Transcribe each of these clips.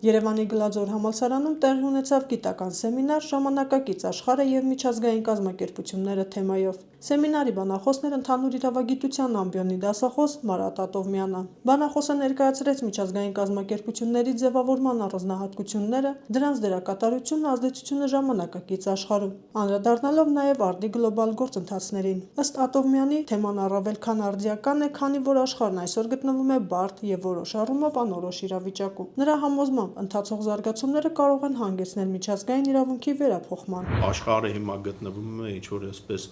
Երևանի Գլաձոր համալսարանում տեղի ունեցավ գիտական սեմինար «Ժամանակակից աշխարհը և միջազգային կազմակերպությունները» թեմայով։ Սեմինարի բանախոսն էր ընդհանուր իրավագիտության ամբիոնի դասախոս Մարատ Ատովմյանը։ Բանախոսը ներկայացրեց միջազգային կազմակերպությունների ձևավորման առանձնահատկությունները, դրանց դերակատարությունն ու ազդեցությունը ժամանակակից աշխարհում, անդրադառնալով նաև արդի գլոբալ գործընթացներին։ Ըստ Ատովմյանի, թեման առավել քան արդիական է, քանի որ աշխարհն այսօր գտնվում է բարդ եւ որոշ առումով անորոշ իրավիճակում։ Նրա համոզմամբ, ընթացող զարգացումները կարող են հանգեցնել միջազգային իրավունքի վերափոխման։ Աշխարհը հիմա գտնվում է ինչ-որ այսպես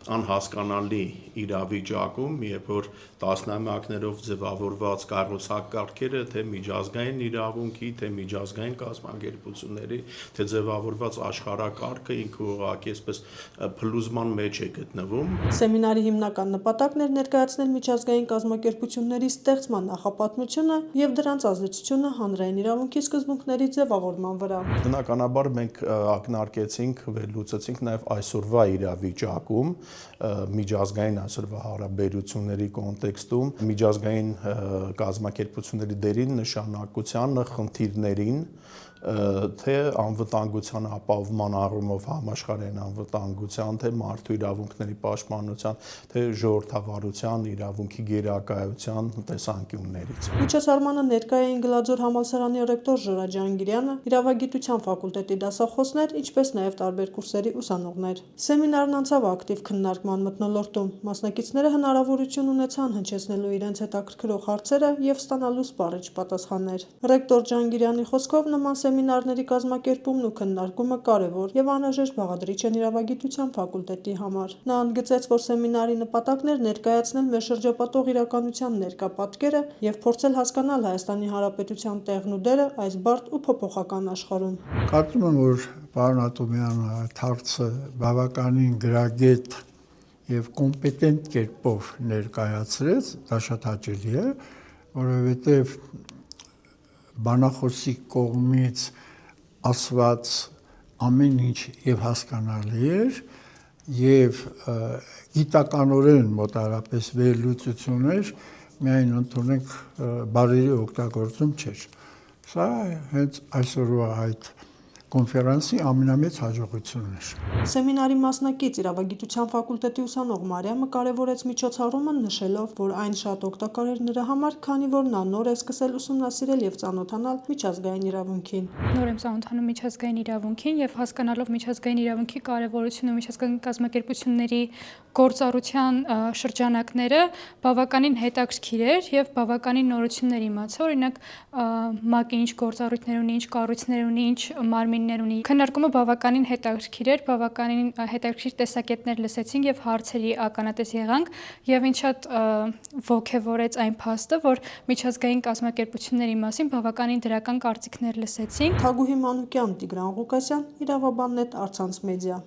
անհասկանալի իրավիճակում, երբ որ տասնամյակներով ձևավորված կառուցակարգերը, թե միջազգային իրավունքի, թե միջազգային կազմակերպությունների, թե ձևավորված աշխարհակարգը ինքը ուղղակի այսպես փլուզման մեջ է գտնվում։ Սեմինարի հիմնական նպատակն էր ներկայացնել միջազգային կազմակերպությունների ստեղծման նախապատմությունը եւ դրանց ազդեցությունը հանրային իրավունքի սկզբունքների ձևավորման վրա։ Բնականաբար մենք ակնարկեցինք, վերլուծեցինք նաեւ այսօրվա իրավիճակում միջազգային այսօրվա հարաբերությունների կոնտեքստում միջազգային կազմակերպությունների դերին, նշանակությանը, խնդիրներին, թե անվտանգության ապահովման առումով համաշխարհային անվտանգության, թե մարդու իրավունքների պաշտպանության, թե ժողովրդավարության, իրավունքի գերակայության տեսանկյուններից։ Միջոցառմանը ներկայ էին Գլաձոր համալսարանի ռեկտոր Ժորա Ջանգիրյանը, իրավագիտության ֆակուլտետի դասախոսներ, ինչպես նաև տարբեր կուրսերի ուսանողներ։ Սեմինարն անցավ ակտիվ քննարկման մթնոլորտում։ Մասնակիցները հնարավորություն ունեցան հնչեցնելու իրենց հետաքրքրող հարցերը եւ ստանալու սպառիչ պատասխաններ։ Ռեկտոր Ջանգիրյանի խոսքով նման սեմինարների կազմակերպումն ու քննարկումը կարևոր եւ անհրաժեշտ բաղադրիչ են իրավագիտության ֆակուլտետի համար։ Նա ընդգծեց, որ սեմինարի նպատակն էր ներկայացնել մեր շրջապատող իրականության ներկա պատկերը եւ փորձել հասկանալ Հայաստանի Հանրապետության տեղն ու դերը այս բարդ ու փոփոխական աշխարհում։ Կարծում եմ, որ պարոն Ատոմյանը հարցը բավականին գրագետ եւ կոմպետենտ կերպով ներկայացրեց, դա շատ հաճելի է, որովհետեւ բանախոսի կողմից ասված ամեն ինչ եւ հասկանալի էր եւ գիտականորեն մոտարապես վերլուծություն էր, միայն ընդունենք բարերի օգտագործում չէր։ Սա հենց այսօրվա այդ կոնֆերանսի ամենամեծ հաջողությունն էր։ Սեմինարի մասնակից իրավագիտության ֆակուլտետի ուսանող Մարիամը կարևորեց միջոցառումը, նշելով, որ այն շատ օգտակար էր նրա համար, քանի որ նա նոր է սկսել ուսումնասիրել եւ ծանոթանալ միջազգային իրավունքին։ Նոր եմ ծանոթանում միջազգային իրավունքին եւ հասկանալով միջազգային իրավունքի կարևորությունը, միջազգային կազմակերպությունների գործառության շրջանակները բավականին հետաքրքիր էր եւ բավականին նորություններ իմացա, օրինակ ՄԱԿ-ը ինչ գործառույթներ ունի, ինչ կառույցներ ունի, ինչ մարմիններ ունի։ Քննարկումը բավականին հետաքրքիր էր, բավականին հետաքրքիր տեսակետներ լսեցինք եւ հարցերի ականատես եղանք եւ ինձ շատ ոգևորեց այն փաստը, որ միջազգային կազմակերպությունների մասին բավականին դրական կարծիքներ լսեցինք։ Թագուհի Մանուկյան, Տիգրան Ղուկասյան, Իրավաբան.net, Առցանց մեդիա։